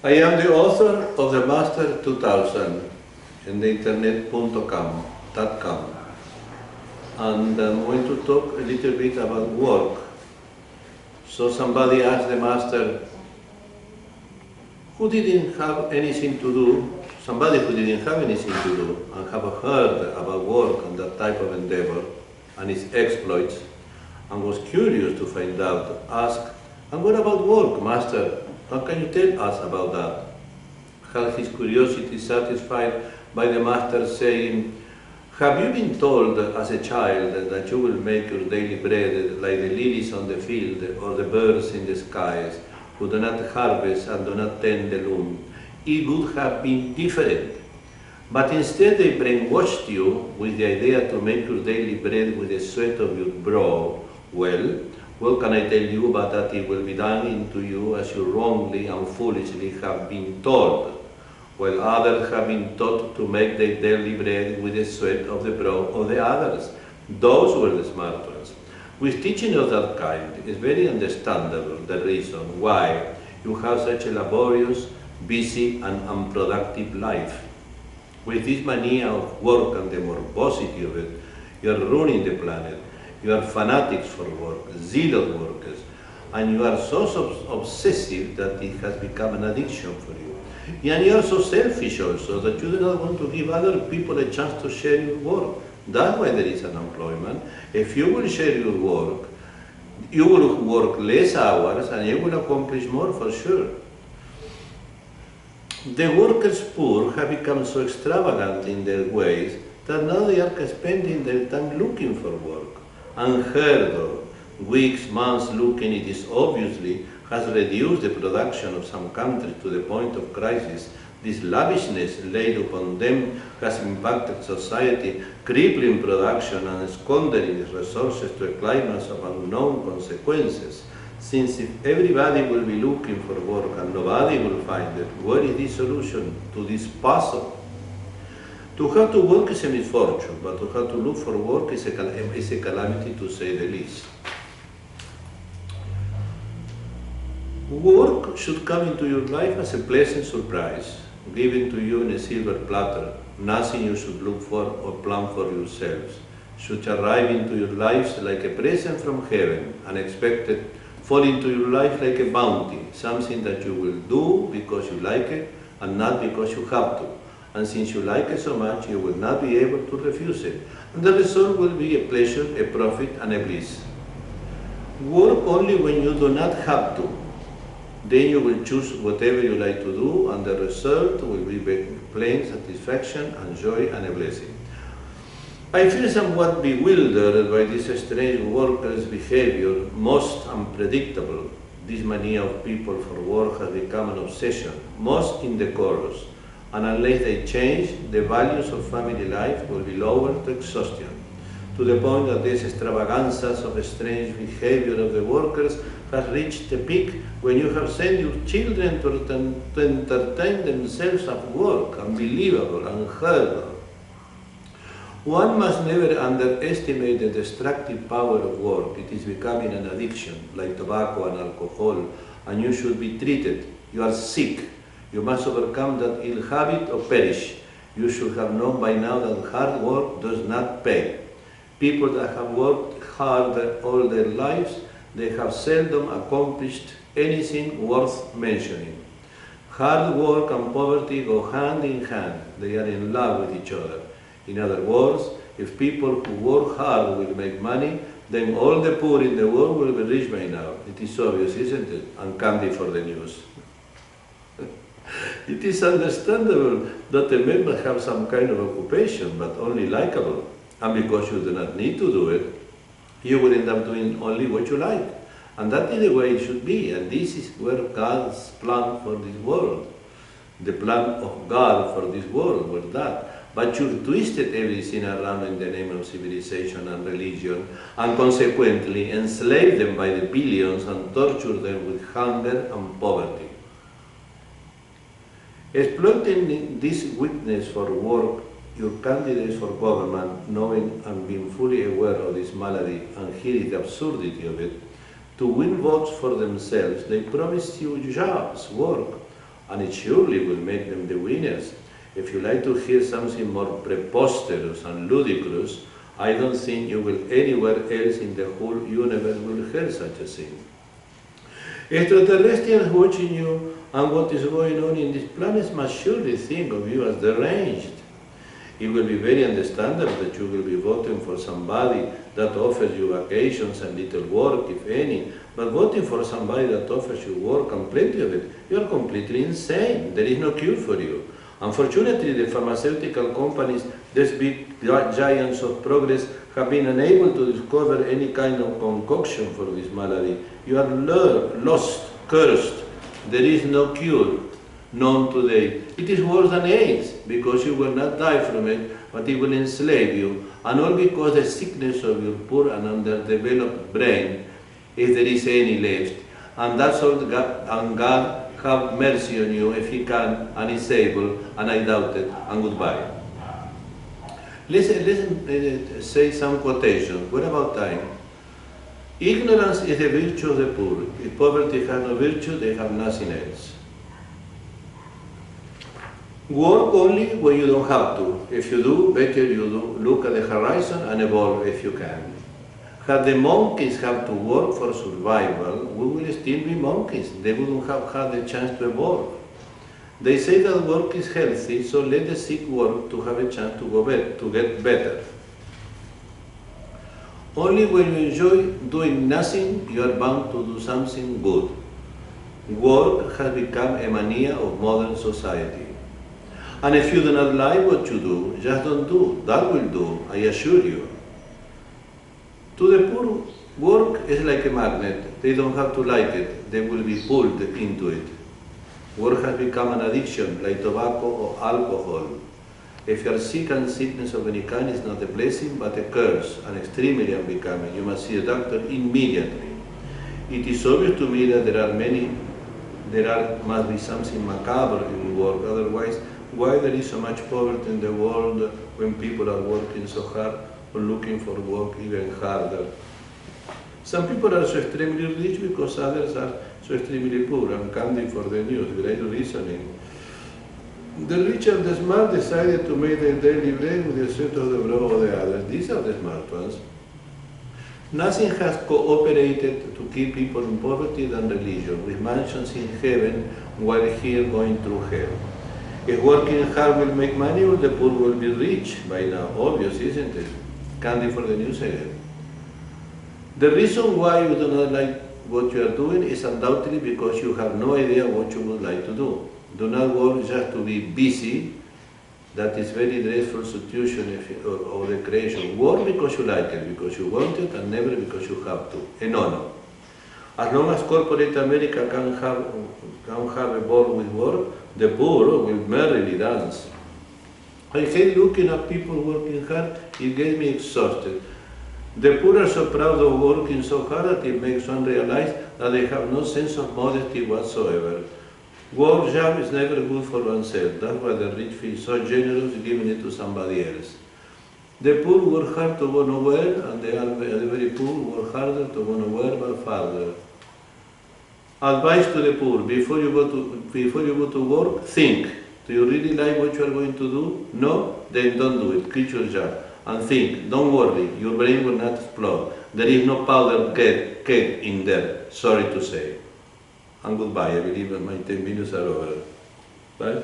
I am the author of the Master 2000 in the internet.com, and I'm going to talk a little bit about work. So somebody asked the Master, who didn't have anything to do, somebody who didn't have anything to do and have heard about work and that type of endeavor and its exploits, and was curious to find out, asked, and what about work, Master? How can you tell us about that? Had his curiosity satisfied by the Master saying, have you been told as a child that you will make your daily bread like the lilies on the field or the birds in the skies, who do not harvest and do not tend the loom? It would have been different. But instead they brainwashed you with the idea to make your daily bread with the sweat of your brow. Well, what can I tell you but that it will be done into you as you wrongly and foolishly have been told, while others have been taught to make their daily bread with the sweat of the brow of the others. Those were the smart ones. With teaching of that kind, it's very understandable the reason why you have such a laborious, busy, and unproductive life. With this mania of work and the morbosity of it, you are ruining the planet. You are fanatics for work, zealous workers, and you are so obsessive that it has become an addiction for you. And you are so selfish also that you do not want to give other people a chance to share your work. That's why there is unemployment. If you will share your work, you will work less hours and you will accomplish more for sure. The workers' poor have become so extravagant in their ways that now they are spending their time looking for work. Unheard of. Weeks, months looking, it is obviously has reduced the production of some countries to the point of crisis. This lavishness laid upon them has impacted society, crippling production and squandering its resources to a climax of unknown consequences. Since if everybody will be looking for work and nobody will find it, where is the solution to this puzzle? To have to work is a misfortune, but to have to look for work is a calamity, to say the least. Work should come into your life as a pleasant surprise, given to you in a silver platter, nothing you should look for or plan for yourselves. Should arrive into your lives like a present from heaven, unexpected, fall into your life like a bounty, something that you will do because you like it and not because you have to. And since you like it so much, you will not be able to refuse it. And the result will be a pleasure, a profit, and a bliss. Work only when you do not have to. Then you will choose whatever you like to do, and the result will be plain satisfaction and joy and a blessing. I feel somewhat bewildered by this strange workers' behavior, most unpredictable. This mania of people for work has become an obsession, most indecorous, and unless they change, the values of family life will be lowered to exhaustion, to the point that these extravaganzas of strange behavior of the workers has reached a peak when you have sent your children to entertain themselves at work, unbelievable, unheard of. One must never underestimate the destructive power of work. It is becoming an addiction, like tobacco and alcohol, and you should be treated. You are sick. You must overcome that ill habit or perish. You should have known by now that hard work does not pay. People that have worked hard all their lives, they have seldom accomplished anything worth mentioning. Hard work and poverty go hand in hand. They are in love with each other. In other words, if people who work hard will make money, then all the poor in the world will be rich by now. It is obvious, isn't it? And candy for the news. It is understandable that a man must have some kind of occupation, but only likable. And because you do not need to do it, you will end up doing only what you like. And that is the way it should be. And this is where God's plan for this world, the plan of God for this world was that. But you twisted everything around in the name of civilization and religion, and consequently enslaved them by the billions and tortured them with hunger and poverty. Exploiting this weakness for work, your candidates for government, knowing and being fully aware of this malady and hearing the absurdity of it, to win votes for themselves, they promised you jobs, work, and it surely will make them the winners. If you like to hear something more preposterous and ludicrous, I don't think you will anywhere else in the whole universe will hear such a thing. Extraterrestrials watching you and what is going on in these planets must surely think of you as deranged. It will be very understandable that you will be voting for somebody that offers you vacations and little work, if any, but voting for somebody that offers you work and plenty of it, you are completely insane. There is no cure for you. Unfortunately, the pharmaceutical companies, these big giants of progress, have been unable to discover any kind of concoction for this malady. You are lost, cursed. There is no cure known today. It is worse than AIDS, because you will not die from it, but it will enslave you, and all because the sickness of your poor and underdeveloped brain, if there is any left. And that's all God have mercy on you if He can and is able, and I doubt it, and goodbye. Let's say some quotations. What about time? Ignorance is the virtue of the poor. If poverty has no virtue, they have nothing else. Work only when you don't have to. If you do, better you do. Look at the horizon and evolve if you can. Had the monkeys have to work for survival, we will still be monkeys. They wouldn't have had the chance to evolve. They say that work is healthy, so let the sick work to have a chance to get better. Only when you enjoy doing nothing, you are bound to do something good. Work has become a mania of modern society. And if you do not like what you do, just don't do. That will do, I assure you. To the poor, work is like a magnet. They don't have to like it. They will be pulled into it. Work has become an addiction, like tobacco or alcohol. If you are sick, and sickness of any kind is not a blessing, but a curse, and extremely unbecoming, you must see a doctor immediately. It is obvious to me that must be something macabre in work. Otherwise, why there is so much poverty in the world when people are working so hard or looking for work even harder? Some people are so extremely rich because others are so extremely poor. I'm counting for the news, great reasoning. The rich and the smart decided to make their daily bread with the sweat of the brow of the others. These are the smart ones. Nothing has cooperated to keep people in poverty than religion, with mansions in heaven while here going through hell. If working hard will make money, or the poor will be rich by now. Obvious, isn't it? Candy for the news again. The reason why you do not like what you are doing is undoubtedly because you have no idea what you would like to do. Do not work just to be busy. That is very dreadful situation of the creation. Work because you like it, because you want it, and never because you have to. And no. As long as corporate America can have a ball with work, the poor will merrily dance. I hate looking at people working hard. It gets me exhausted. The poor are so proud of working so hard that it makes one realize that they have no sense of modesty whatsoever. Work job is never good for oneself. That's why the rich feel so generous giving it to somebody else. The poor work hard to go nowhere, and the very poor work harder to go nowhere but farther. Advice to the poor: before you go to work, think. Do you really like what you are going to do? No? Then don't do it. Quit your job. And think. Don't worry. Your brain will not explode. There is no powder keg in there. Sorry to say. And goodbye. I believe my 10 minutes are over. Bye.